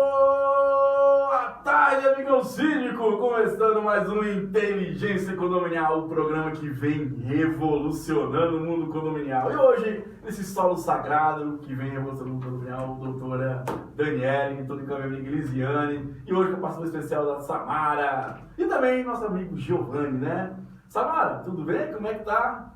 Boa tarde, amigão cínico! Começando mais um Inteligência Condominial, o programa que vem revolucionando o mundo condominial. E hoje, nesse solo sagrado que vem revolucionando o mundo condominial, a doutora Daniele, toda com a minha amiga Elisiane, e hoje com a participação especial da Samara, e também nosso amigo Giovanni, né? Samara, tudo bem? Como é que tá?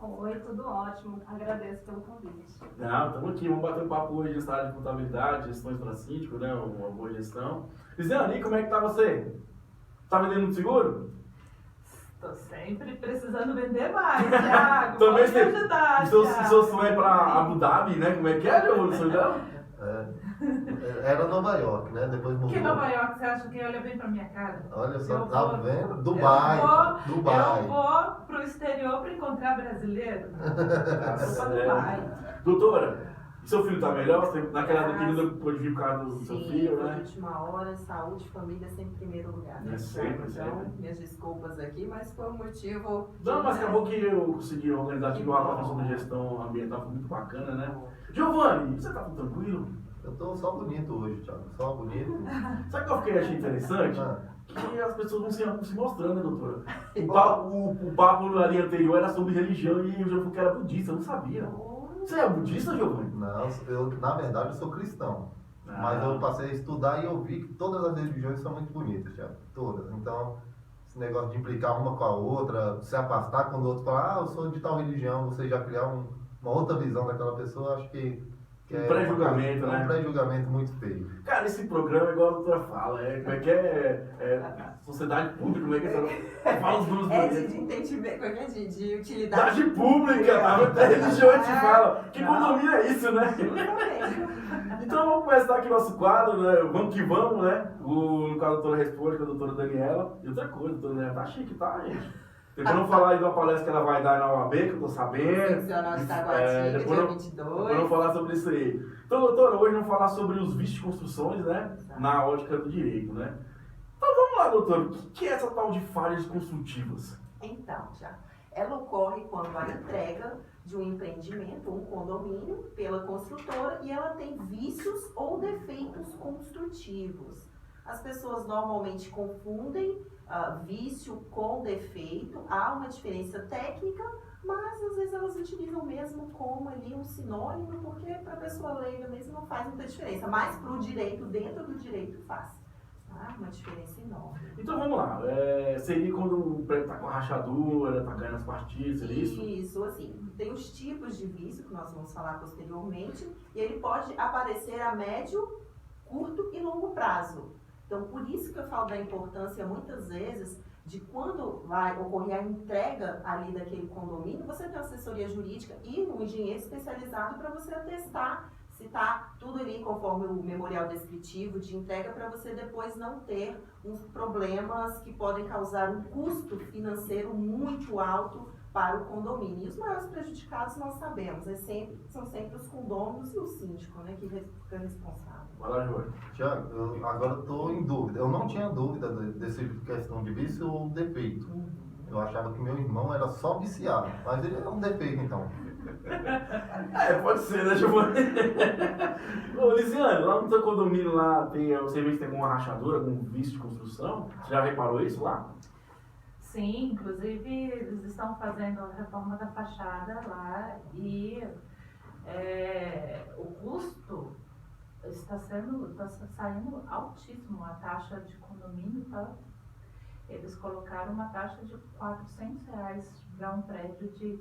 Oi, tudo ótimo. Agradeço pelo convite. Não, estamos aqui, vamos bater um papo hoje nessa área de contabilidade, gestões para síndico, né? Uma boa gestão. Lisiane, como é que tá você? Tá vendendo muito seguro? Estou sempre precisando vender mais, Thiago. Também Pode me ajudar, seu Thiago. sonho é para Abu Dhabi, né? Como é que é, meu sonho dela? Era Nova York, né? Depois mudou. Que Nova York, você acha que olha bem pra minha cara? Olha só, Eu tá vou- vendo? Dubai. Dubai. Eu vou pro exterior pra encontrar brasileiro. Eu vou pra Dubai. Doutora, seu filho tá melhor? Você, naquela querida pôde vir por causa do seu Sim, filho, foi de né? última hora, saúde, família sempre em primeiro lugar. É sempre, Então, sempre. minhas desculpas aqui, mas foi um motivo... Não, mas acabou que eu consegui organizar aqui uma aplicação de gestão ambiental, foi muito bacana, né? Giovanni, você tá tudo tranquilo? Eu tô só bonito hoje, Thiago. Só bonito. Sabe o que eu fiquei achei interessante? Ah, Que as pessoas vão se mostrando, né, doutora? O papo ali anterior era sobre religião e eu já falei que era budista, eu não sabia. Você é budista, Giovanni? não, na verdade, eu sou cristão. Mas eu passei a estudar e eu vi que todas as religiões são muito bonitas, Thiago. Todas. Então, esse negócio de implicar uma com a outra, se afastar quando o outro fala, eu sou de tal religião, você já criar uma outra visão daquela pessoa, acho que Um pré-julgamento, né? Um pré-julgamento muito feio. Cara, esse programa, igual a doutora fala, como é que é sociedade pública, como é que é? Fala os números É bonitos. de entendimento, como é que é? De utilidade Cidade pública, tá? Até religião te fala. Que condomínio é isso, né? Exatamente. Então vamos começar aqui nosso quadro, né? Vamos que vamos, né? No caso, a doutora responde com a doutora Daniela. E outra coisa, a doutora Daniela tá chique, tá, gente? Depois vamos falar aí de uma palestra que ela vai dar na UAB, que eu tô sabendo. Seccional de Taguatinga, depois dia não- 22. Depois vamos falar sobre isso aí. Então, doutora, hoje vamos falar sobre os vícios de construções, né? Na ótica do direito, né? Então vamos lá, doutora. O que é essa tal de falhas construtivas? Então, já. Ela ocorre quando a entrega de um empreendimento, um condomínio, pela construtora e ela tem vícios ou defeitos construtivos. As pessoas normalmente confundem vício com defeito, há uma diferença técnica, mas às vezes elas utilizam mesmo como ali um sinônimo, porque para a pessoa leiga mesmo não faz muita diferença, mas para o direito, dentro do direito faz. Tá? Uma diferença enorme. Então vamos lá. Seria quando o prédio tá com a rachadura, tá caindo as partidas, seria isso? Isso, assim, tem os tipos de vício que nós vamos falar posteriormente, e ele pode aparecer a médio, curto e longo prazo. Então, por isso que eu falo da importância, muitas vezes, de quando vai ocorrer a entrega ali daquele condomínio, você tem uma assessoria jurídica e um engenheiro especializado para você atestar se está tudo ali conforme o memorial descritivo de entrega, para você depois não ter uns problemas que podem causar um custo financeiro muito alto para o condomínio. E os maiores prejudicados nós sabemos, são sempre os condôminos e o síndico, né, que fica responsável. Vai lá, Giovanni. Tiago, eu agora estou em dúvida. Eu não tinha dúvida dessa questão de vício ou defeito. Eu achava que meu irmão era só viciado, mas ele é um defeito então. Pode ser, né, Giovanni? Ô, Lisiane, lá no seu condomínio lá, você vê que tem alguma rachadura, algum vício de construção? Você já reparou isso lá? Sim, inclusive eles estão fazendo a reforma da fachada lá e o custo está saindo altíssimo. A taxa de condomínio, eles colocaram uma taxa de R$400 para um prédio de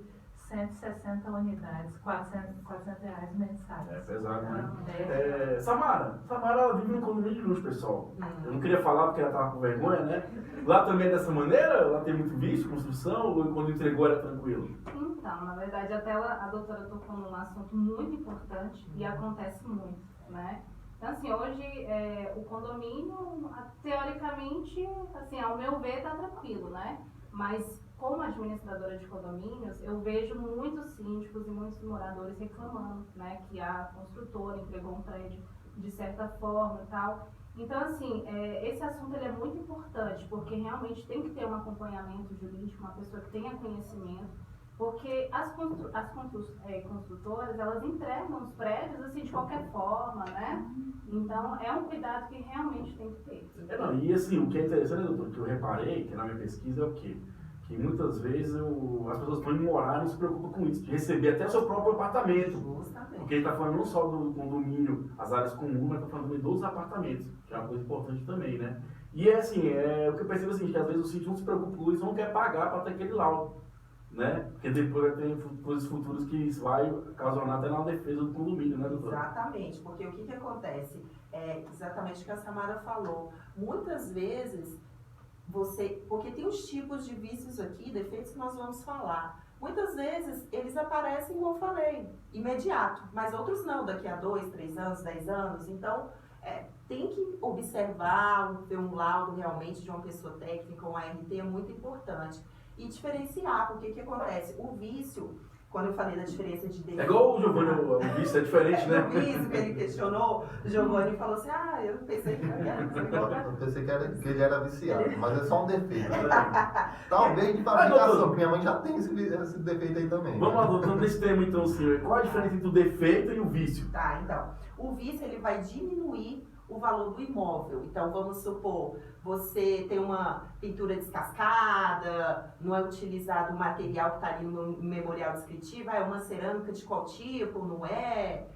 160 unidades, R$400 mensais. É pesado, né? Então, Samara, ela vive num condomínio de luxo, pessoal. Eu não queria falar porque ela tava com vergonha, né? Lá também é dessa maneira? Lá tem muito vício, construção, ou quando entregou era tranquilo? Então, na verdade, até a doutora tocou num assunto muito importante e acontece muito, né? Então, assim, hoje o condomínio, teoricamente, assim, ao meu ver, tá tranquilo, né? Mas como administradora de condomínios, eu vejo muitos síndicos e muitos moradores reclamando, né, que a construtora entregou um prédio de certa forma e tal. Então, assim, esse assunto ele é muito importante, porque realmente tem que ter um acompanhamento jurídico, uma pessoa que tenha conhecimento Porque as construtoras, elas entregam os prédios assim de qualquer forma, né? Então, é um cuidado que realmente tem que ter. Não, e assim, o que é interessante, doutor, que eu reparei, que na minha pesquisa é o quê? Que muitas vezes as pessoas estão indo morar e não se preocupam com isso, de receber até o seu próprio apartamento. Justamente. Porque ele está falando não só do condomínio, as áreas comuns, mas está falando também dos apartamentos, que é uma coisa importante também, né? E é assim, o que eu percebo assim, que às vezes o síndico não se preocupa com isso, não quer pagar para ter aquele laudo, né? Porque depois tem coisas futuras que isso vai ocasionar até na defesa do condomínio, né, doutor? Exatamente, porque o que acontece? É exatamente o que a Samara falou. Muitas vezes, porque tem os tipos de vícios aqui, defeitos que nós vamos falar. Muitas vezes, eles aparecem, como eu falei, imediato, mas outros não, daqui a 2, 3 anos, 10 anos. Então, tem que observar, ter um laudo realmente de uma pessoa técnica, um ART, é muito importante. E diferenciar, porque o que acontece? O vício, quando eu falei da diferença de defeito... É igual o Giovanni, o vício é diferente, né? O vício que ele questionou, o Giovanni falou assim, eu pensei que era Eu pensei que ele era viciado, mas é só um defeito. Talvez de fabricação, minha mãe já tem esse defeito aí também. Vamos lá, doutor, nesse tema então, assim, qual a diferença entre o defeito e o vício? Tá, então, o vício ele vai diminuir o valor do imóvel. Então, vamos supor, você tem uma pintura descascada, não é utilizado o material que está ali no memorial descritivo, é uma cerâmica de qual tipo, não é,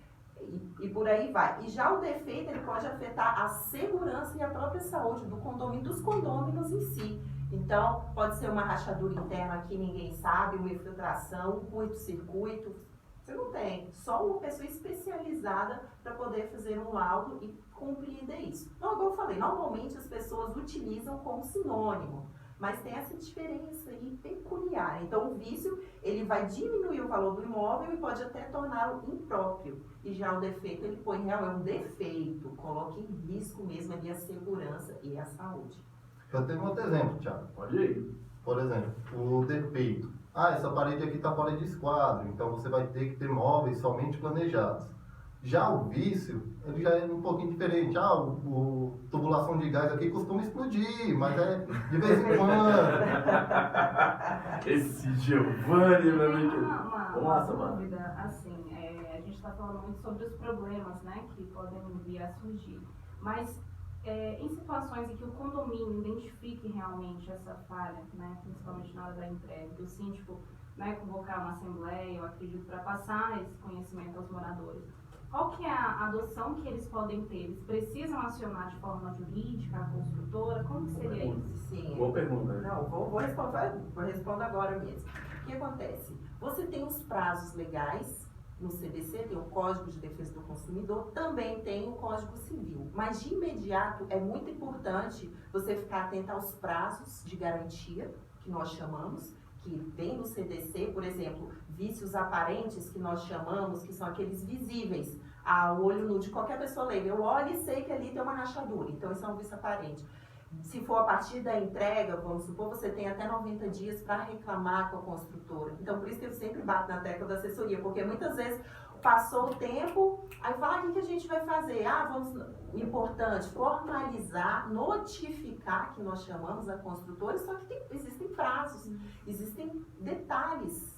e por aí vai. E já o defeito, ele pode afetar a segurança e a própria saúde do condomínio, dos condôminos em si. Então, pode ser uma rachadura interna que ninguém sabe, uma infiltração, um curto-circuito. Você não tem, só uma pessoa especializada para poder fazer um laudo e compreender isso. Então, como eu falei, normalmente as pessoas utilizam como sinônimo, mas tem essa diferença aí peculiar. Então, o vício, ele vai diminuir o valor do imóvel e pode até torná-lo impróprio. E já o defeito, ele põe realmente um defeito, coloca em risco mesmo ali a segurança e a saúde. Eu tenho outro exemplo, Thiago. Pode ir. Por exemplo, o defeito. Essa parede aqui está fora de esquadro, então você vai ter que ter móveis somente planejados. Já o vício, ele já é um pouquinho diferente. O tubulação de gás aqui costuma explodir, mas é de vez em quando. Esse Giovanni, meu amigo. Vamos lá, Uma Samara. dúvida, assim, a gente está falando muito sobre os problemas, né, que podem vir a surgir. Mas em situações em que o condomínio identifique realmente essa falha, né, principalmente na hora da entrega, do síndico, né, convocar uma assembleia, eu acredito, para passar esse conhecimento aos moradores. Qual que é a adoção que eles podem ter? Eles precisam acionar de forma jurídica a construtora? Como que seria isso? Sim. Boa pergunta. Não, vou responder agora mesmo. O que acontece? Você tem os prazos legais no CDC, tem o Código de Defesa do Consumidor, também tem o Código Civil. Mas de imediato é muito importante você ficar atento aos prazos de garantia, que nós chamamos, que vem no CDC, por exemplo, vícios aparentes, que nós chamamos, que são aqueles visíveis ao olho nu de qualquer pessoa leiga. Eu olho e sei que ali tem uma rachadura, então isso é um vício aparente. Se for a partir da entrega, vamos supor, você tem até 90 dias para reclamar com a construtora. Então, por isso que eu sempre bato na tecla da assessoria, porque muitas vezes passou o tempo, aí fala, o que a gente vai fazer? O importante, formalizar, notificar, que nós chamamos a construtora, só que existem prazos, existem detalhes.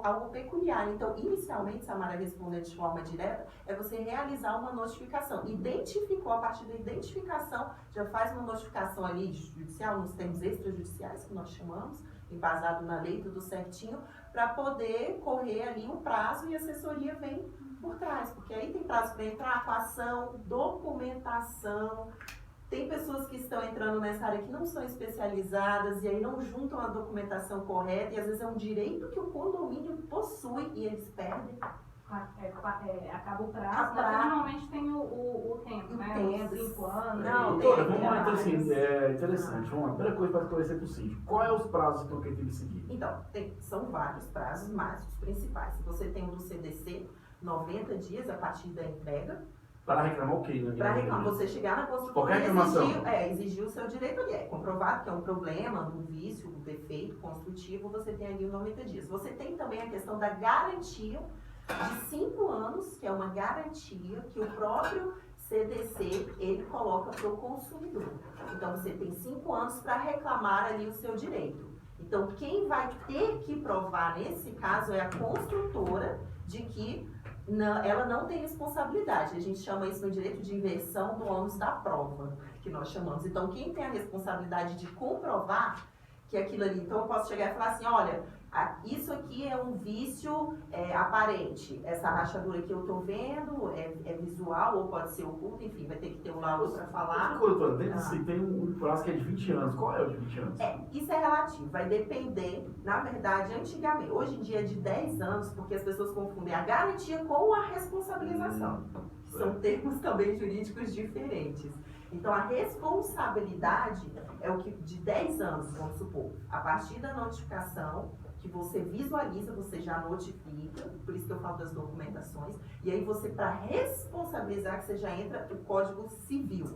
Algo peculiar. Então, inicialmente, Samara, respondendo de forma direta, é você realizar uma notificação. Identificou, a partir da identificação, já faz uma notificação ali judicial, nos termos extrajudiciais, que nós chamamos, embasado na lei, tudo certinho, para poder correr ali um prazo e a assessoria vem por trás. Porque aí tem prazo para entrar com ação, documentação. Tem pessoas que estão entrando nessa área que não são especializadas e aí não juntam a documentação correta e às vezes é um direito que o condomínio possui e eles perdem. Acaba o prazo, mas normalmente tem o tempo, né? Os 5 anos. Não, Doutora, vamos lá, então assim, interessante. Vamos lá, primeira coisa para esclarecer para o síndico. Qual é os prazos então, que ele tem que seguir? Então, são vários prazos, mas os principais. Se você tem um do CDC, 90 dias a partir da entrega. Para reclamar o quê? Para reclamar, você chegar na construtora e exigir o seu direito ali. É comprovado que é um problema, um vício, um defeito construtivo, você tem ali os 90 dias. Você tem também a questão da garantia de 5 anos, que é uma garantia que o próprio CDC, ele coloca para o consumidor. Então, você tem 5 anos para reclamar ali o seu direito. Então, quem vai ter que provar nesse caso é a construtora de que ela não tem responsabilidade. A gente chama isso no direito de inversão do ônus da prova, que nós chamamos. Então, quem tem a responsabilidade de comprovar que aquilo ali... Então, eu posso chegar e falar assim, olha, isso aqui é um vício aparente. Essa rachadura que eu estou vendo é visual ou pode ser oculta, enfim, vai ter que ter um laudo para falar. Doutora, tem um prazo que é de 20 anos. Qual é o de 20 anos? Isso é relativo, vai depender, na verdade, antigamente. Hoje em dia é de 10 anos, porque as pessoas confundem a garantia com a responsabilização. Que são termos também jurídicos diferentes. Então, a responsabilidade é o que de 10 anos, vamos supor, a partir da notificação, que você visualiza, você já notifica, por isso que eu falo das documentações, e aí você, para responsabilizar, que você já entra o Código Civil,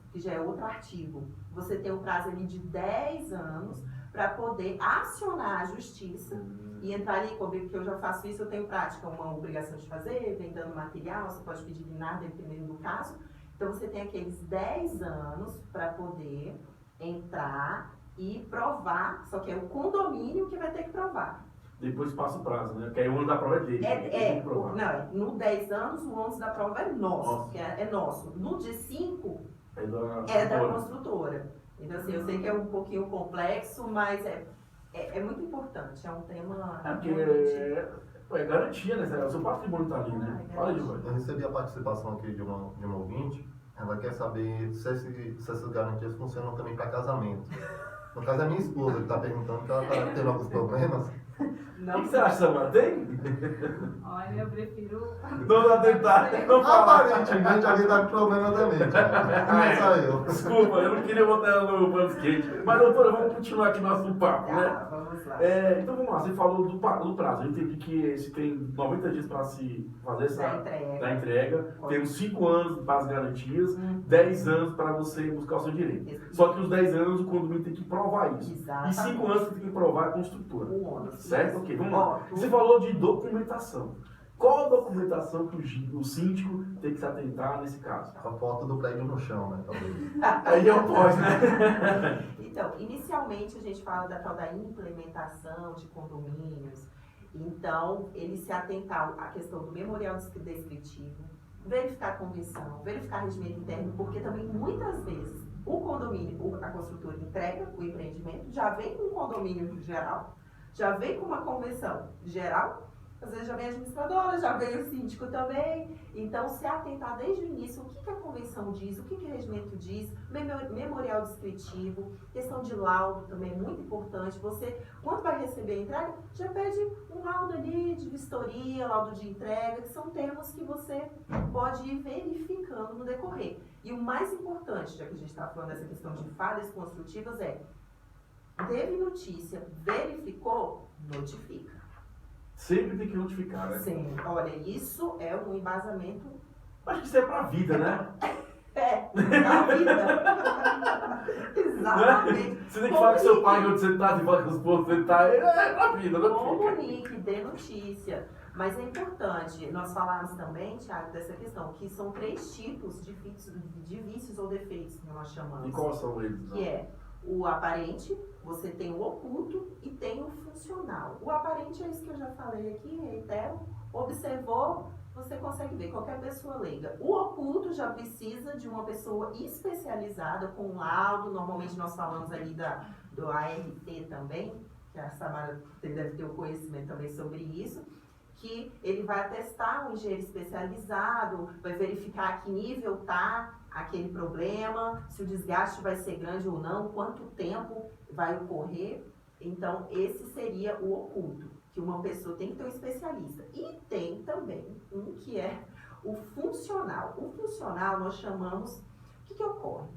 que já é outro artigo. Você tem um prazo ali de 10 anos para poder acionar a justiça e entrar ali, porque eu já faço isso, eu tenho prática, uma obrigação de fazer, vem dando material, você pode pedir liminar, dependendo do caso. Então, você tem aqueles 10 anos para poder entrar e provar, só que é o condomínio que vai ter que provar. Depois passa o prazo, né? Porque aí o ônus da prova é dele. No 10 anos, o ônus da prova é nosso, que é nosso. No de 5, é da construtora. Então, assim, eu sei que é um pouquinho complexo, mas é muito importante, é um tema... É garantia, né? O seu patrimônio está ali, né? Fala de Eu recebi a participação aqui de uma ouvinte. Ela quer saber se essas garantias funcionam também para casamento. No caso, é a minha esposa que está perguntando, que ela está tendo alguns problemas. O que você acha, Samara? Tem? Olha, eu prefiro... Não dá tentar, não fala. Aparentemente, alguém está com problema também, não é só eu. Desculpa, eu não queria botar ela no pano quente. Mas, doutora, vamos continuar aqui nosso papo, né? Vamos lá. Então, vamos lá. Você falou do prazo. Eu entendi que você tem 90 dias para se fazer da entrega. Tem uns 5 anos para as garantias, 10 anos para você buscar o seu direito. Só que os 10 anos o condomínio tem que provar isso. Exatamente. E 5 anos você tem que provar a construtora. O ônus. Certo? Ok, vamos lá. Você falou de documentação. Qual a documentação que o síndico tem que se atentar nesse caso? A foto do prédio no chão, né? Talvez. Aí eu posso, né? Então, inicialmente a gente fala da tal da implementação de condomínios. Então, ele se atentar à questão do memorial descritivo, verificar a convenção, verificar regimento interno, porque também muitas vezes o condomínio, a construtora entrega o empreendimento, já vem com um condomínio geral, já vem com uma convenção geral, às vezes já vem a administradora, já vem o síndico também. Então, se atentar desde o início, o que a convenção diz, o que o regimento diz, memorial descritivo, questão de laudo também é muito importante. Você, quando vai receber a entrega, já pede um laudo ali de vistoria, laudo de entrega, que são termos que você pode ir verificando no decorrer. E o mais importante, já que a gente está falando dessa questão de falhas construtivas, teve notícia, verificou, notifica. Sempre tem que notificar, né? Sim, olha, isso é um embasamento. Acho que isso é pra vida, né? Na vida. Exatamente. Você tem que falar com seu pai onde você tá, de falar com os pontos você tá. É pra vida, não fica. Comunique, dê notícia. Mas é importante nós falarmos também, Thiago, dessa questão, que são 3 tipos de vícios ou defeitos que nós chamamos. E quais são eles? Que é o aparente, você tem o oculto e tem o funcional. O aparente é isso que eu já falei aqui, reitero. Observou, você consegue ver, qualquer pessoa leiga. O oculto já precisa de uma pessoa especializada com laudo. Normalmente nós falamos ali do ART também, que a Samara deve ter o conhecimento também sobre isso, que ele vai atestar um engenheiro especializado, vai verificar a que nível está aquele problema, se o desgaste vai ser grande ou não, quanto tempo vai ocorrer. Então, esse seria o oculto, que uma pessoa tem que ter um especialista. E tem também um que é o funcional. O funcional nós chamamos... O que ocorre?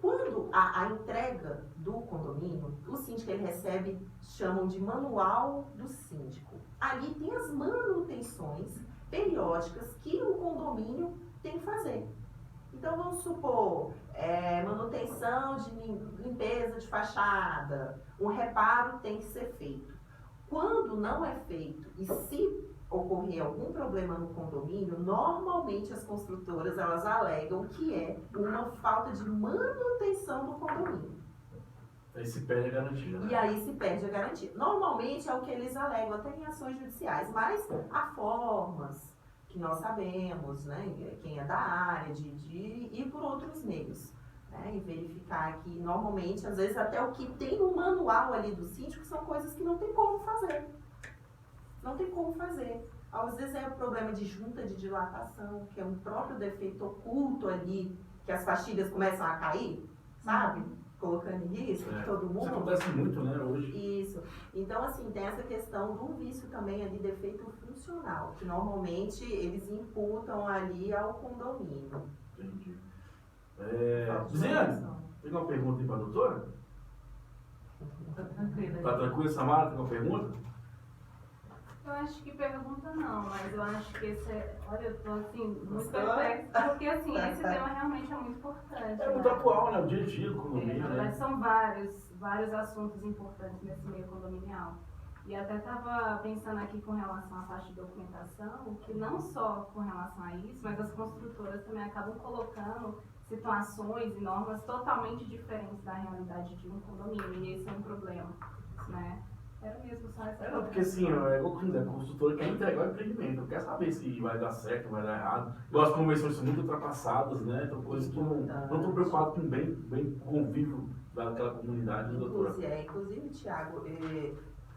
Quando a entrega do condomínio, o síndico ele recebe, chamam de manual do síndico. Ali tem as manutenções periódicas que o condomínio tem que fazer. Então, vamos supor, manutenção de limpeza de fachada, um reparo tem que ser feito. Quando não é feito e se ocorrer algum problema no condomínio, normalmente as construtoras elas alegam que é uma falta de manutenção do condomínio. Aí se perde a garantia, né? E aí se perde a garantia. Normalmente é o que eles alegam até em ações judiciais, mas há formas que nós sabemos, né, quem é da área, de ir por outros meios, né, e verificar que normalmente, às vezes até o que tem no manual ali do síndico são coisas que não tem como fazer. Não tem como fazer. Às vezes é o problema de junta de dilatação, que é um próprio defeito oculto ali, que as pastilhas começam a cair, sabe? Colocando em risco todo mundo. Isso acontece muito, né, hoje. Isso. Então, assim, tem essa questão do vício também ali, defeito funcional, que normalmente eles imputam ali ao condomínio. Entendi. Ziane, tem uma pergunta aí para a doutora? Tá tranquila. Tá tranquilo, Samara? Tem uma pergunta? Eu acho que pergunta não, mas eu acho que esse é... Olha, eu tô assim, muito Gostou? perplexa, porque assim, esse tema realmente é muito importante. É muito atual, né? O dia a dia do condomínio, Na né? verdade, são vários assuntos importantes nesse meio condominial. E até estava pensando aqui com relação à parte de documentação, que não só com relação a isso, mas as construtoras também acabam colocando situações e normas totalmente diferentes da realidade de um condomínio, e esse é um problema, né? Era mesmo só essa Não, porque assim, é igual que a construtora quer entregar o empreendimento, não quer saber se vai dar certo, vai dar errado. Igual as convenções são muito ultrapassadas, né? Então, coisas que não estão preocupadas com o bem convívio daquela comunidade, né, doutora? Inclusive, Tiago,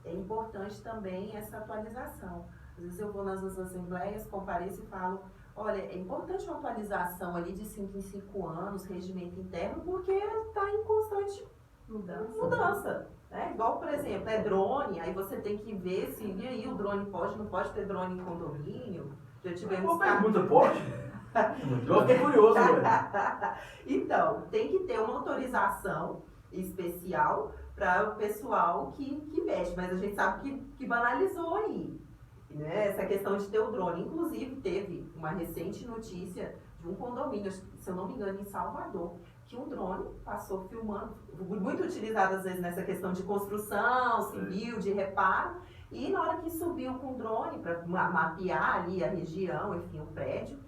é importante também essa atualização. Às vezes eu vou nas assembleias, compareço e falo, olha, é importante uma atualização ali de 5 em 5 anos, regimento interno, porque está em constante mudança. Né? Igual, por exemplo, é drone, aí você tem que ver se e aí o drone pode, não pode ter drone em condomínio. Já tivemos Uma pergunta, pode? Eu fiquei curioso, velho. Então, tem que ter uma autorização especial para o pessoal que mexe, mas a gente sabe que banalizou aí, né? Essa questão de ter o drone. Inclusive, teve uma recente notícia de um condomínio, se eu não me engano, em Salvador, que um drone passou filmando, muito utilizado às vezes nessa questão de construção civil, de reparo, e na hora que subiu com o drone para mapear ali a região, enfim, o prédio,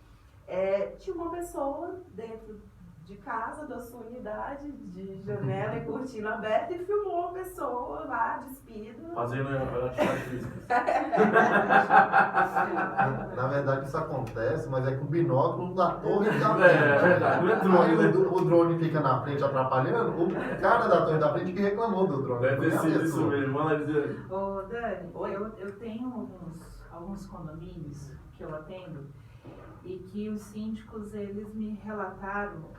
tinha uma pessoa dentro de casa, da sua unidade, de janela e cortina aberta, e filmou a pessoa lá, despida. Fazendo atividade física. Na verdade isso acontece, mas é com o binóculo da torre da frente. É verdade, não é drone, Aí né? o drone fica na frente atrapalhando, o cara da torre da frente que reclamou do drone. Deve ter Não é a sido isso pessoa. mesmo, manda dizer. Ô, Dani, Oi. eu tenho alguns condomínios que eu atendo e que os síndicos, eles me relataram,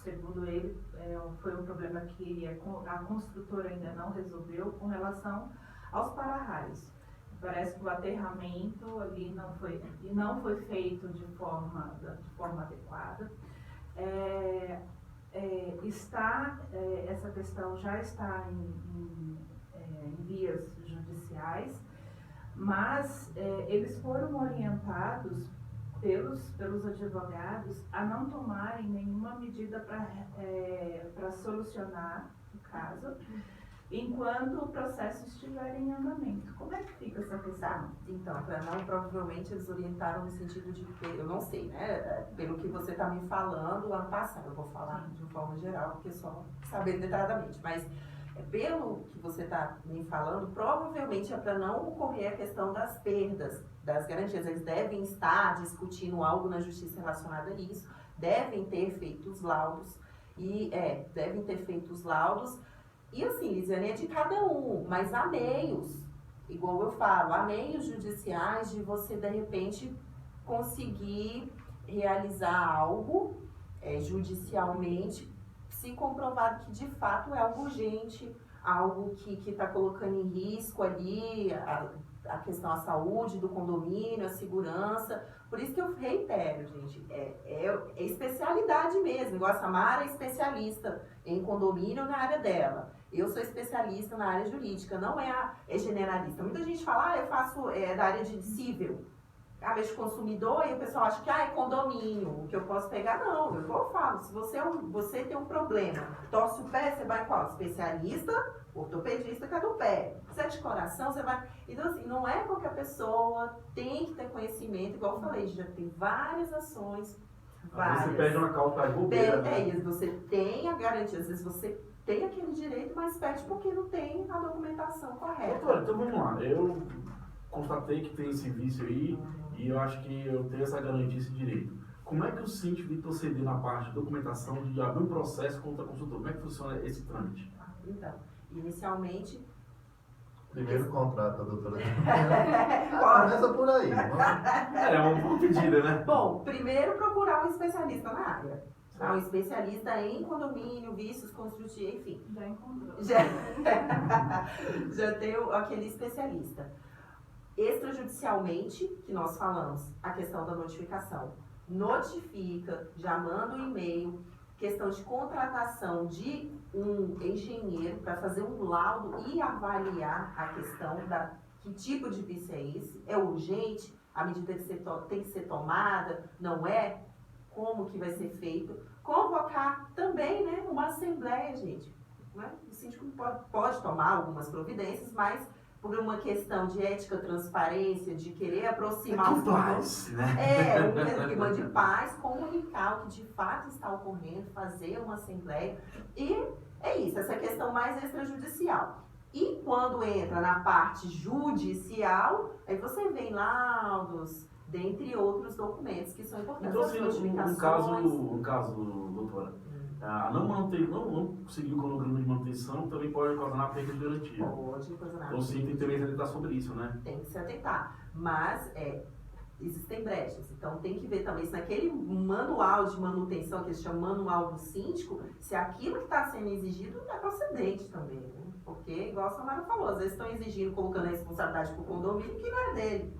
segundo ele, foi um problema que a construtora ainda não resolveu com relação aos para-raios. Parece que o aterramento ali não foi feito de forma adequada. Essa questão já está em vias judiciais, mas eles foram orientados pelos advogados a não tomarem nenhuma medida para solucionar o caso, enquanto o processo estiver em andamento. Como é que fica essa questão? Então, para não, provavelmente eles orientaram no sentido de que, eu não sei, né? Pelo que você está me falando, ano passado, eu vou falar de forma geral, porque só sabendo detalhadamente, mas pelo que você está me falando, provavelmente é para não ocorrer a questão das perdas, das garantias. Eles devem estar discutindo algo na justiça relacionado a isso, devem ter feito os laudos, e assim, Lisiane, é de cada um, mas há meios, igual eu falo, há meios judiciais de você, de repente, conseguir realizar algo judicialmente, se comprovado que de fato é algo urgente, algo que está colocando em risco ali a questão, a saúde do condomínio, a segurança. Por isso que eu reitero, gente, é especialidade mesmo. Igual a Samara é especialista em condomínio na área dela. Eu sou especialista na área jurídica, não é generalista. Muita gente fala, eu faço da área de civil. Mexo consumidor, e o pessoal acha que é condomínio, o que eu posso pegar, não. Eu falo, se você tem um problema, torce o pé, você vai qual? Especialista, ortopedista, que é do pé. Se é de coração, você vai... Então, assim, não é qualquer pessoa, tem que ter conhecimento, igual eu falei, já tem várias ações, Às vezes você pede uma causa de bobeira, né? isso, você tem a garantia, às vezes você tem aquele direito, mas perde porque não tem a documentação correta. Doutora, então vamos lá. Eu constatei que tem esse vício aí e eu acho que eu tenho essa garantia, esse direito. Como é que o síndico vai proceder na parte de documentação de abrir um processo contra a consultor? Como é que funciona esse trâmite? Então, inicialmente, Primeiro contrato, doutora. Pode. Começa por aí. É uma boa pedida, né? Bom, primeiro procurar um especialista na área. Um especialista em condomínio, vícios construtivos, enfim. Já encontrou. Já tem aquele especialista. Extrajudicialmente, que nós falamos, a questão da notificação. Notifica, já manda um e-mail, questão de contratação de um engenheiro para fazer um laudo e avaliar a questão da que tipo de vício é esse, é urgente, a medida tem que ser tomada, não é? Como que vai ser feito? Convocar também, né, uma assembleia, gente. Né? O síndico pode tomar algumas providências, mas por uma questão de ética, transparência, de querer aproximar os Compliance, né? um clima de paz, comunicar o que de fato está ocorrendo, fazer uma assembleia. E é isso, essa questão mais extrajudicial. E quando entra na parte judicial, aí você vê laudos, dentre outros documentos que são importantes. Então, As assim, notificações. no caso, doutora, não conseguir o cronograma de manutenção também pode ocasionar perda de garantia. Pode ocasionar. Então, sim, tem também que atentar sobre isso, né? Tem que se atentar. Mas existem brechas. Então tem que ver também se naquele manual de manutenção, que se chama manual do síndico, se aquilo que está sendo exigido é procedente também. Né? Porque, igual a Samara falou, às vezes estão exigindo, colocando a responsabilidade para o condomínio que não é dele.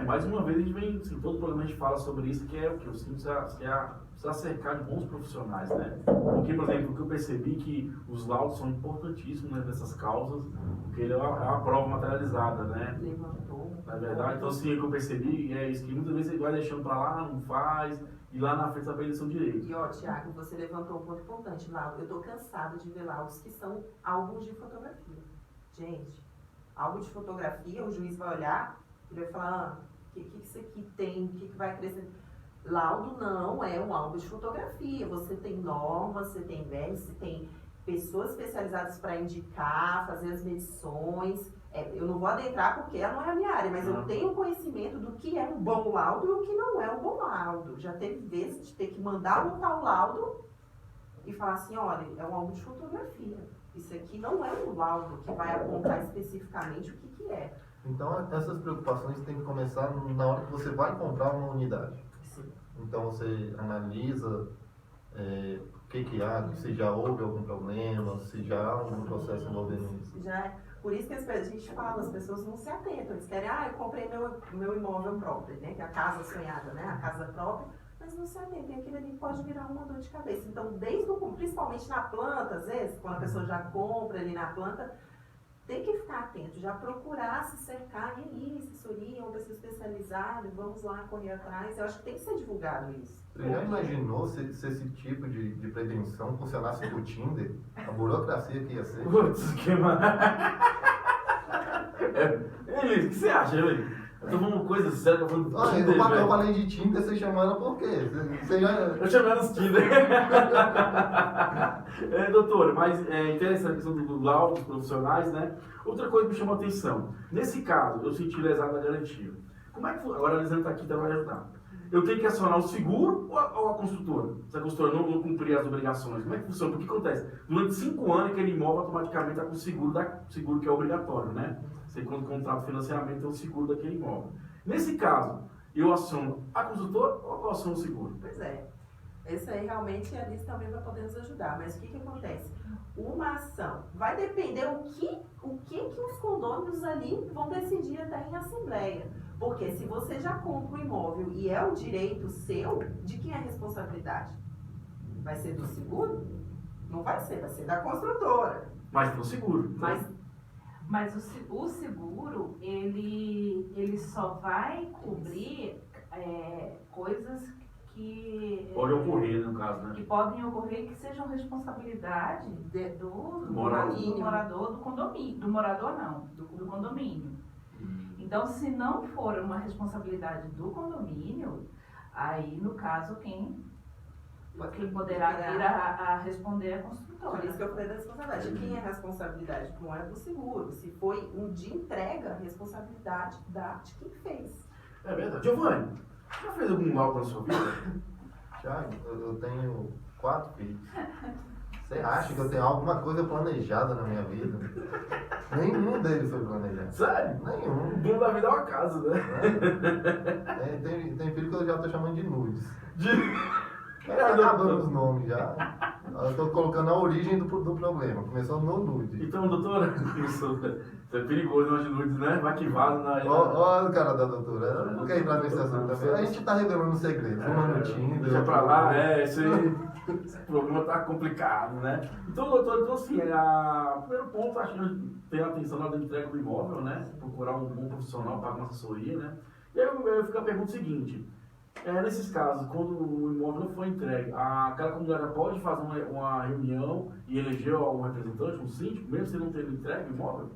Mais uma vez, a gente vem, assim, todo programa a gente fala sobre isso, que é o que o síndico precisa cercar de bons profissionais, né? Porque, por exemplo, o que eu percebi que os laudos são importantíssimos, né, nessas causas, porque ele é uma prova materializada, né? Levantou. Na verdade, então assim, o que eu percebi é isso, que muitas vezes ele vai deixando pra lá, não faz, e lá na frente sabe eles são direito. E ó, Tiago, você levantou um ponto importante, laudo. Eu tô cansada de ver laudos que são álbuns de fotografia. Gente, álbum de fotografia, o juiz vai olhar, ele vai falar, o que isso aqui tem, o que vai crescer? Laudo não é um álbum de fotografia. Você tem normas, você tem vermes, você tem pessoas especializadas para indicar, fazer as medições. Eu não vou adentrar porque ela não é a minha área, mas eu tenho conhecimento do que é um bom laudo e o que não é um bom laudo. Já teve vezes de ter que mandar montar o laudo e falar assim, olha, é um álbum de fotografia. Isso aqui não é um laudo que vai apontar especificamente o que é. Então, essas preocupações têm que começar na hora que você vai comprar uma unidade. Sim. Então, você analisa o que há, se já houve algum problema, se já há algum processo envolvendo isso. Por isso que a gente fala, as pessoas não se atentam. Eles querem, eu comprei meu imóvel próprio, né? Que é a casa sonhada, né? A casa própria. Mas não se atentem, aquilo ali pode virar uma dor de cabeça. Então, principalmente na planta, às vezes, quando a pessoa já compra ali na planta, tem que ficar atento, já procurar se cercar, e aí, assessoria, uma pessoa especializada, vamos lá correr atrás. Eu acho que tem que ser divulgado isso. Você já imaginou se esse tipo de pretensão funcionasse com o Tinder? A burocracia que ia ser? Putz, que Elis, o que você acha, Elis? Eu tô falando coisa séria, tô falando Olha, Tinder, eu velho. falei de Tinder, você chamando por quê? Você já... Eu chamei nos Tinder. Doutora, mas interessante a questão do laudo dos profissionais, né? Outra coisa que me chamou a atenção. Nesse caso, eu senti lesado da garantia. Como é que foi? Agora a Elisandra está aqui, então vai ajudar. Eu tenho que acionar o seguro ou a construtora? Se a construtora não cumprir as obrigações, como é que funciona? Porque o que acontece? Durante 5 anos, aquele imóvel automaticamente está com o seguro que é obrigatório, né? Você, quando contrata o financiamento, é o seguro daquele imóvel. Nesse caso, eu aciono a construtora ou eu aciono o seguro? Pois é. Isso aí realmente a Alice também vai poder nos ajudar. Mas o que acontece? Uma ação vai depender o que os condôminos ali vão decidir até em assembleia. Porque se você já compra o imóvel e é um direito seu, de quem é a responsabilidade? Vai ser do seguro? Não vai ser da construtora. Mas tem o seguro. Mas o seguro, ele só vai cobrir coisas que... Pode ocorrer, no caso, né? Que podem ocorrer que sejam responsabilidade do morador do condomínio. Do morador não, do condomínio. Então, se não for uma responsabilidade do condomínio, aí, no caso, quem Quem poderá vir a responder é a construtora. Por isso que eu falei da responsabilidade. Quem é a responsabilidade? Não é do seguro. Se foi um de entrega, a responsabilidade de quem fez. É verdade. Giovanni, já fez algum mal pra sua vida? Thiago, eu tenho 4 filhos. Você acha que eu tenho alguma coisa planejada na minha vida? Nenhum deles foi planejado. Sério? Nenhum. O dono da vida é uma casa, né? Tem filho que eu já tô chamando de nudes. É, Tá acabando os nomes já. Eu tô colocando a origem do problema. Começou no nude. Então, doutora, isso é perigoso, não de nudes, né? Vai que vaza na... Ó o cara da doutora. Eu não quero entrar nesse assunto também. A gente tá revelando segredos. Uma no Tinder. Deixa pra lá, esse problema tá complicado, né? Então, doutor, então assim, o primeiro ponto, acho que tem atenção na entrega do imóvel, né? Procurar um bom profissional para uma assessoria, né? E aí eu fico a pergunta seguinte, nesses casos, quando o imóvel não foi entregue, aquela comunidade pode fazer uma reunião e eleger um representante, um síndico, mesmo se não tendo entregue o imóvel?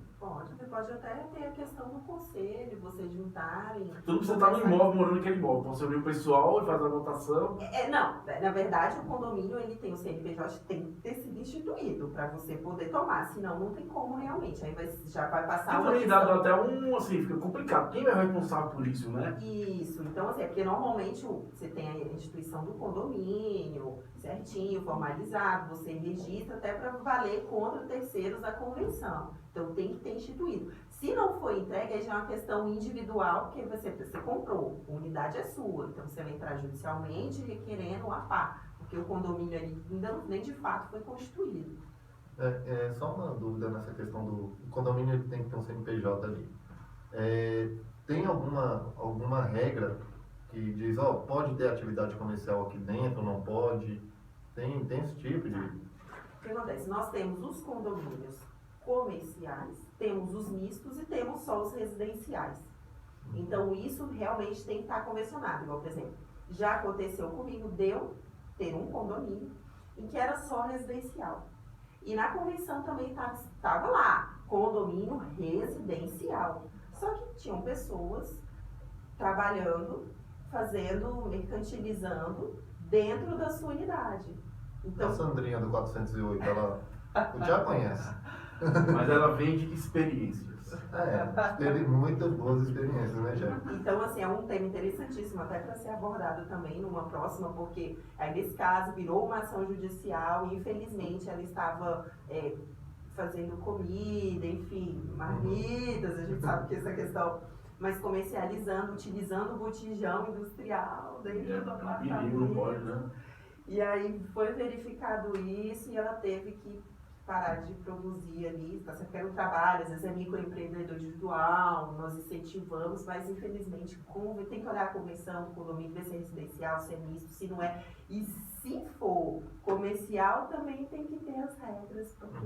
Pode até ter a questão do conselho, vocês juntarem. Tudo precisa estar no imóvel, morando naquele imóvel. Então você reúne o pessoal e faz a votação. Não, na verdade o condomínio ele tem o CNPJ, tem que ter sido instituído para você poder tomar, senão não tem como realmente. Aí já vai passar uma também dá até assim, fica complicado. Quem é responsável por isso, né? Isso, então assim, é porque normalmente você tem a instituição do condomínio, certinho, formalizado, você registra até para valer contra terceiros da convenção. Então tem que ter instituído. Se não for entregue, aí já é uma questão individual, porque você comprou, a unidade é sua, então você vai entrar judicialmente requerendo a par, porque o condomínio ali ainda nem de fato foi constituído. Só uma dúvida nessa questão do condomínio, ele tem que ter um CNPJ ali. Tem alguma regra que diz, pode ter atividade comercial aqui dentro, não pode? Tem esse tipo de... O que acontece? Nós temos os condomínios comerciais, temos os mistos e temos só os residenciais. Então isso realmente tem que estar convencionado. Igual, por exemplo, já aconteceu comigo de eu ter um condomínio em que era só residencial. E na convenção também estava lá, condomínio residencial. Só que tinham pessoas trabalhando, mercantilizando dentro da sua unidade. Então, A Sandrinha do 408, ela já conhece. Mas ela vende experiências. Teve muitas boas experiências, né, Jair? Então, assim, é um tema interessantíssimo, até para ser abordado também numa próxima, porque aí nesse caso virou uma ação judicial e infelizmente ela estava fazendo comida, enfim, marmitas, a gente sabe que essa questão, mas comercializando, utilizando botijão industrial dentro do apartamento. Não pode, né? E aí foi verificado isso e ela teve que parar de produzir ali, tá certo que era um trabalho, às vezes é microempreendedor individual, nós incentivamos, mas infelizmente tem que olhar a convenção do condomínio, ver se é residencial, se é misto, se não é. E se for comercial, também tem que ter as regras. Porque...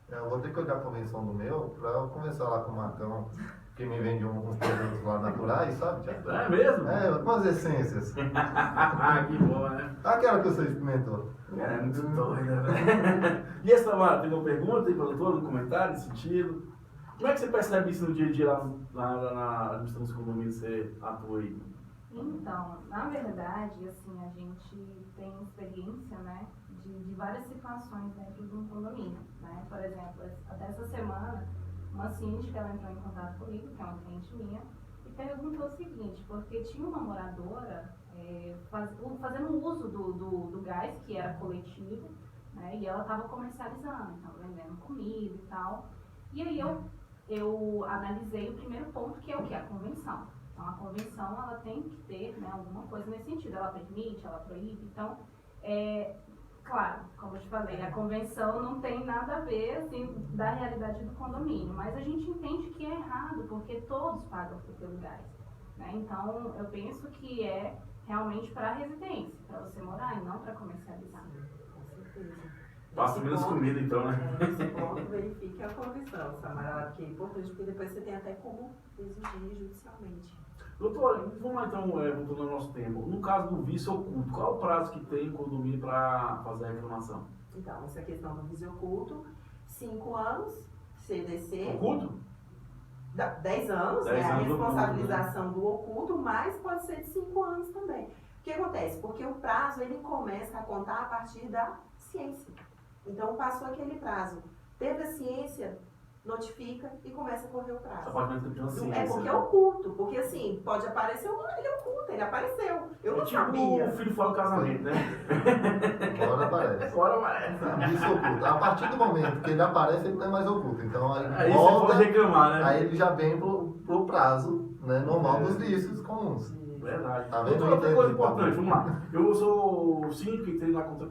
Eu vou ter que olhar a convenção do meu para eu conversar lá com o Marcão, que me vende uns produtos lá naturais, sabe, Thiago? É mesmo? Umas essências. Que bom, né? Aquela que você experimentou. É muito doida, né? E essa, Tamara, tem uma pergunta aí para a doutora, no comentário, nesse sentido? Como é que você percebe isso no dia a dia lá na administração dos condomínios, você atua aí? Então, na verdade, assim, a gente tem experiência, né, de várias situações dentro de um condomínio, né? Por exemplo, até essa semana, uma síndica, ela entrou em contato comigo, que é uma cliente minha, e perguntou o seguinte, porque tinha uma moradora fazendo uso do gás, que era coletivo, né, e ela estava comercializando, então vendendo comida e tal. E aí eu analisei o primeiro ponto, que é o que? A convenção. Então a convenção ela tem que ter, né, alguma coisa nesse sentido, ela permite, ela proíbe, então claro, como eu te falei, a convenção não tem nada a ver assim, da realidade do condomínio, mas a gente entende que é errado, porque todos pagam pelo gás, né? Então eu penso que é realmente para a residência, para você morar e não para comercializar. Com certeza. Passa menos comida então, né? Nesse ponto, verifique a convenção, Samara, que é importante, porque depois você tem até como exigir judicialmente. Doutora, vamos lá então, voltando ao nosso tema. No caso do vício oculto, qual é o prazo que tem o condomínio para fazer a reclamação? Então, essa questão do vício oculto, 5 anos, CDC. Oculto? 10 anos, 10 né? A anos responsabilização do oculto, mas pode ser de 5 anos também. O que acontece? Porque o prazo ele começa a contar a partir da ciência. Então passou aquele prazo. Teve a ciência, notifica e começa a correr o prazo. Só pode meter de uma ciência. É porque é oculto. Porque assim, pode aparecer ou não, ele é oculto, ele apareceu. Eu não tipo sabia. o filho fora do casamento, né? Agora aparece. Agora aparece. Isso oculto. A partir do momento que ele aparece, ele não é mais oculto. Então aí Aí você volta, pode reclamar, né? aí ele já vem pro prazo, né, normal dos vícios comuns. Verdade. Tá vendo? Outra coisa Entendi. importante, vamos lá. Eu sou síndico, entrei lá contra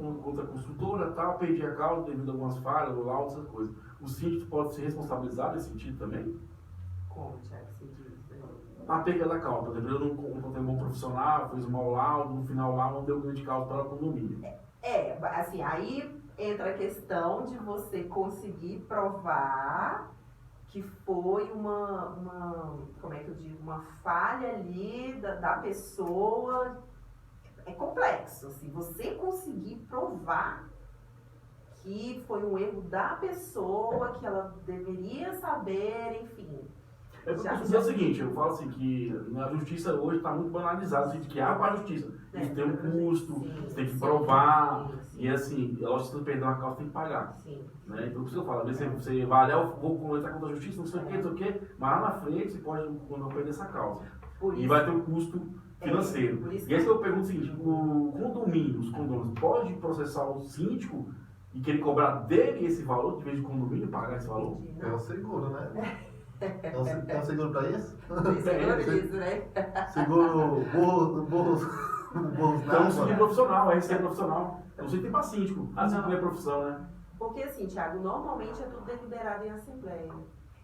a construtora e tal, perdi a causa devido a algumas falhas, laudos, essas coisas. O síndico pode ser responsabilizado nesse sentido também? Como, Tiago, se diz? A perda da causa, por exemplo, eu não encontrei um bom profissional, fiz um mau laudo, no final lá não deu ganho de causa para o condomínio. Assim, aí entra a questão de você conseguir provar que foi como é que eu digo, uma falha ali da pessoa. É complexo, assim, você conseguir provar que foi um erro da pessoa, que ela deveria saber, enfim. É porque o seguinte, eu falo assim que na justiça hoje está muito banalizado, assim, que para a justiça. Isso tem um custo, você tem que provar, e assim, lógico que você perdeu uma causa, tem que pagar. Sim. Né? Então, por isso que eu falo, às vezes você vai, eu vou entrar contra a justiça, não sei o que, não sei o que, mas lá na frente você pode não perder essa causa. Por E isso, vai ter um custo financeiro. por isso E aí eu pergunto o seguinte, o condomínio, os condôminos, pode processar o síndico e querer cobrar dele esse valor, de vez de condomínio pagar esse valor? É o seguro, né? Tem um seguro pra isso? seguro isso, né? Seguro burros Então, isso é profissional, é receita profissional. Eu não sei se tem para síndico, assim como é profissão, né? Porque assim, Thiago, normalmente é tudo deliberado em assembleia.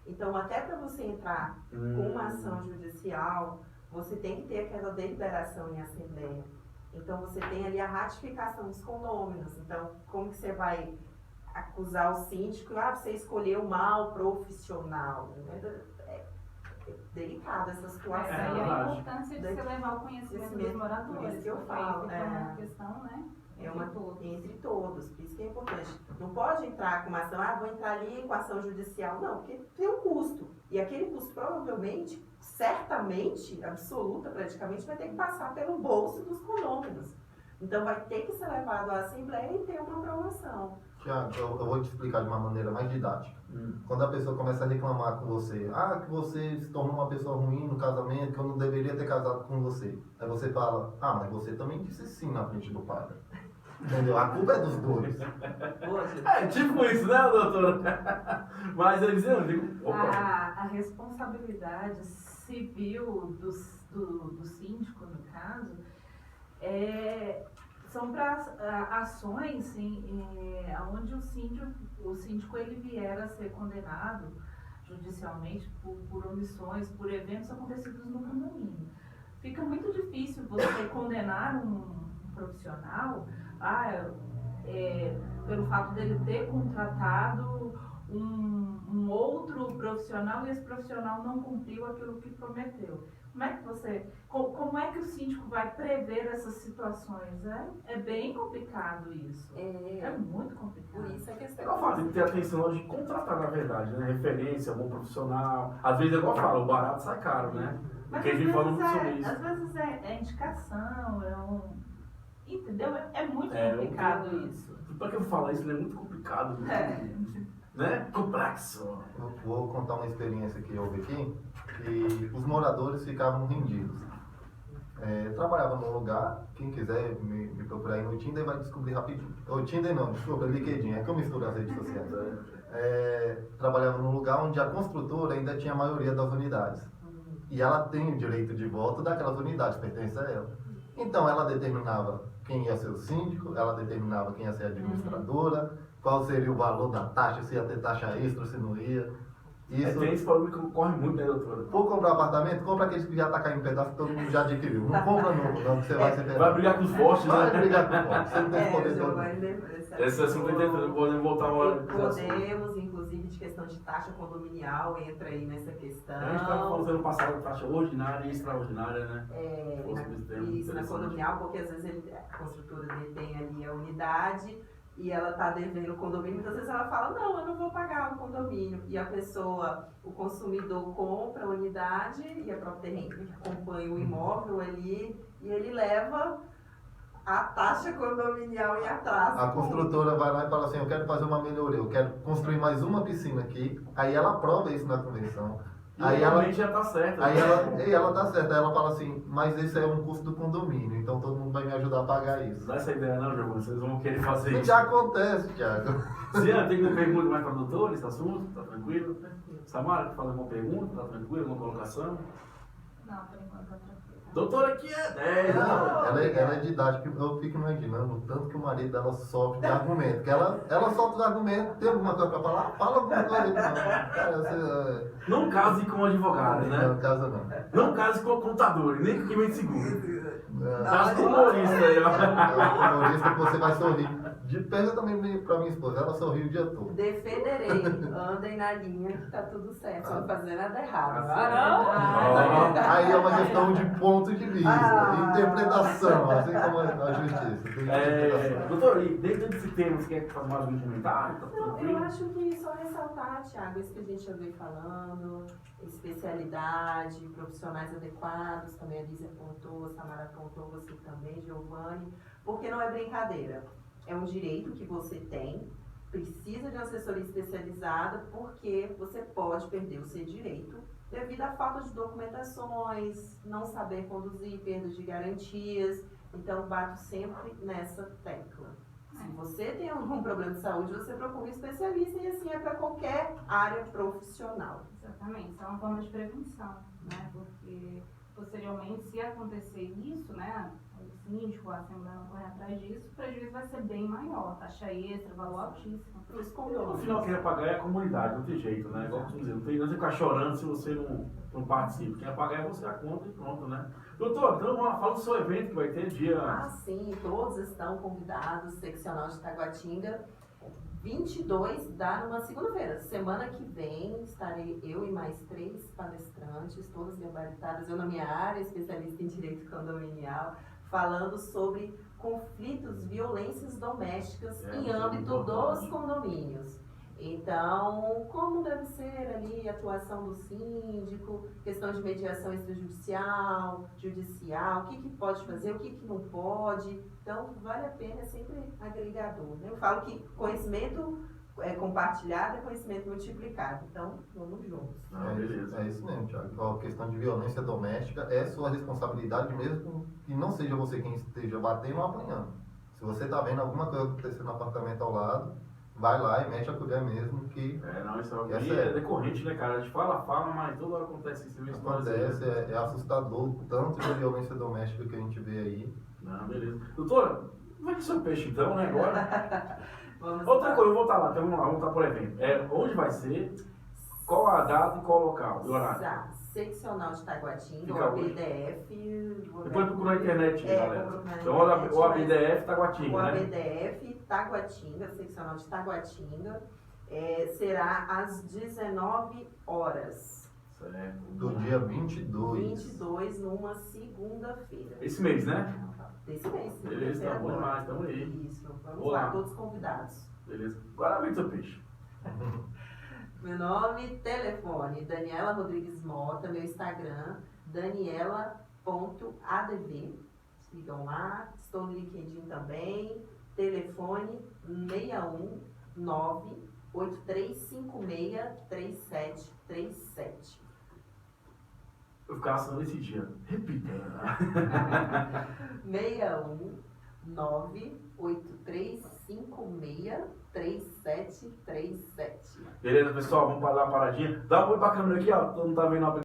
Então, até para você entrar com uma ação judicial, você tem que ter aquela deliberação em assembleia. Então, você tem ali a ratificação dos condôminos. Então, como que você vai acusar o síndico? Você escolheu mal profissional. É delicada essa situação. Essa aí é a verdade. importância de você levar o conhecimento dos moradores. Por isso que eu porque falo, fica uma questão, né? É uma todos. entre todos, por isso que é importante. Não pode entrar com uma ação, vou entrar ali com ação judicial. Não, porque tem um custo. E aquele custo provavelmente, certamente, absoluta praticamente, vai ter que passar pelo bolso dos condôminos. Então vai ter que ser levado à Assembleia e ter uma aprovação. Tiago, eu vou te explicar de uma maneira mais didática. Quando a pessoa começa a reclamar com você, que você se tornou uma pessoa ruim no casamento, que eu não deveria ter casado com você. Aí você fala, mas você também disse sim na frente do padre. Entendeu? A culpa é dos dois. Poxa, É tipo isso, né, doutora? Mas eles eu digo, opa. A responsabilidade civil do síndico, no caso, são para ações onde o síndico ele vier a ser condenado judicialmente por omissões, por eventos acontecidos no condomínio. Fica muito difícil você condenar um profissional pelo fato dele ter contratado um outro profissional e esse profissional não cumpriu aquilo que prometeu. Como é que o síndico vai prever essas situações? É bem complicado isso. É muito complicado. por isso é É questão. igual eu falo, tem que ter atenção de contratar, na verdade, né? Referência, bom profissional. Às vezes é igual eu falo, o barato sai caro, né? Mas Porque a gente fala muito sobre isso. às vezes é indicação, entendeu? É muito É, complicado isso. Pra que eu falar isso? Ele é muito complicado, né? Complexo. Eu vou contar uma experiência que houve aqui, que os moradores ficavam rendidos. Trabalhava num lugar, quem quiser me procurar aí no Tinder vai descobrir rapidinho. O Tinder não, desculpa, LinkedIn, é que eu misturo as redes sociais. Trabalhava num lugar onde a construtora ainda tinha a maioria das unidades. E ela tem o direito de voto daquelas unidades, pertence a ela. Então ela determinava quem ia ser o síndico, ela determinava quem ia ser a administradora, qual seria o valor da taxa, se ia ter taxa extra, se não ia. Isso. Tem esse problema que ocorre muito, né, doutora? For comprar apartamento, compra aqueles que já está caindo em pedaço, que todo mundo já adquiriu. Não compra novo, não, que você vai ser Vai brigar com os postes, Vai né? brigar com o poste, você não tem esse poder todo. Giovanni, Esse assunto é tentando, podemos voltar uma hora. Podemos, inclusive, de questão de taxa condominial, entra aí nessa questão. A gente estava falando ano passado taxa ordinária e extraordinária, né? Isso, na condominial, porque às vezes a construtora dele tem ali a unidade e ela está devendo o condomínio, muitas vezes ela fala, não, eu não vou pagar o condomínio. E a pessoa, o consumidor compra a unidade e a própria terreno que acompanha o imóvel ali e ele leva a taxa condominial em atraso. A construtora vai lá e fala assim, eu quero fazer uma melhoria, eu quero construir mais uma piscina aqui, aí ela aprova isso na convenção. E Aí ela, realmente já tá certo. aí ela tá certa, aí ela fala assim, mas esse é um custo do condomínio, então todo mundo vai me ajudar a pagar isso. Não dá essa ideia não, Giovanni, vocês vão querer fazer isso. Já acontece, Thiago. Zian, tem alguma pergunta mais para o doutor nesse assunto? Tá tranquilo? Samara, quer fazer alguma pergunta? Tá tranquilo? Alguma colocação? Não, por enquanto tá tranquilo. Doutora aqui é 10, Ela é didática, eu fico imaginando o tanto que o marido dela sofre de argumento. Que ela solta os argumentos, tem alguma coisa pra falar? Fala alguma coisa. Não, cara, você, Não case com advogado, né? não, casa não. Não case com contador, nem com quem vem de seguro. Não. Case com humorista aí, ó. É um humorista que você vai sorrir. De perto também pra minha esposa, ela sorriu o dia todo. Defenderei, andem na linha que tá tudo certo, não fazer nada errado. Aí é uma questão de ponto de vista, interpretação, assim como a justiça. Tem interpretação. Doutor, e dentro desse tema, você quer fazer mais algum comentário? Tá Não, eu tranquilo? acho que só ressaltar, Thiago, isso que a gente já veio falando, especialidade, profissionais adequados, também a Lízia apontou, a Samara apontou, você também, Giovanni, porque não é brincadeira. É um direito que você tem, precisa de uma assessoria especializada, porque você pode perder o seu direito devido à falta de documentações, não saber conduzir, perda de garantias. Então, bato sempre nessa tecla. Se você tem algum problema de saúde, você procura um especialista e assim é para qualquer área profissional. Exatamente, isso é uma forma de prevenção, né? Porque posteriormente, se acontecer isso, né, o síndico, a Assembleia não correr atrás disso, o prejuízo vai ser bem maior, taxa extra, valor altíssimo. Para os No condomínios. final, quem vai pagar é a comunidade, não tem jeito, né? Igual eu dizer, não tem nada de ficar chorando se você não participa. Quem vai pagar é você a conta e pronto, né? Doutor, então vamos lá, fala do seu evento que vai ter dia. Ah, sim, todos estão convidados, seccional de Taguatinga. 22 dá numa segunda-feira. Semana que vem estarei eu e mais 3 palestrantes, todas gabaritadas, eu na minha área, especialista em direito condominial, falando sobre conflitos, violências domésticas em âmbito dos condomínios. Então, como deve ser ali a atuação do síndico, questão de mediação extrajudicial, judicial, o que pode fazer, o que não pode. Então, vale a pena, é sempre agregador, né? Eu falo que conhecimento compartilhado é conhecimento multiplicado. Então, vamos juntos. Ah, beleza. É isso mesmo, Thiago. A questão de violência doméstica é sua responsabilidade mesmo que não seja você quem esteja batendo ou apanhando. Se você está vendo alguma coisa acontecer no apartamento ao lado, vai lá e mete a colher mesmo que Não, isso é aí sério. é decorrente, né, cara? A gente fala, mas toda hora acontece isso. Mesmo acontece, é assustador o tanto de violência doméstica que a gente vê aí. Não, beleza. Doutora, vai que seu peixe então, né, agora? Vamos Outra lá. coisa, eu vou voltar lá, então vamos lá, vamos voltar por evento. Onde vai ser, qual a data e qual o local e horário? Tá, seccional de Taguatinga, Fica o ABDF. Depois procura na internet, galera. vou procurar na Então, internet, o mas- ABDF Taguatinga, O né? ABDF Taguatinga, seccional de Taguatinga, será às 19 horas. Certo. Do dia 22. 22, numa segunda-feira. Esse mês, né? Desse mês. Beleza, tá bom segunda-feira demais, tamo agora. aí. Isso, vamos Olá. lá, todos convidados. Beleza. Agora vem seu peixe. Meu nome, telefone, Daniela Rodrigues Mota, meu Instagram, daniela.adv. Sigam lá, estou no LinkedIn também, telefone 619-8356-3737. Eu ficava assinando esse dia. Repita. 619-8356-3737. Beleza, pessoal? Vamos dar uma paradinha. Dá um oi pra câmera aqui, ó. Todo mundo tá vendo a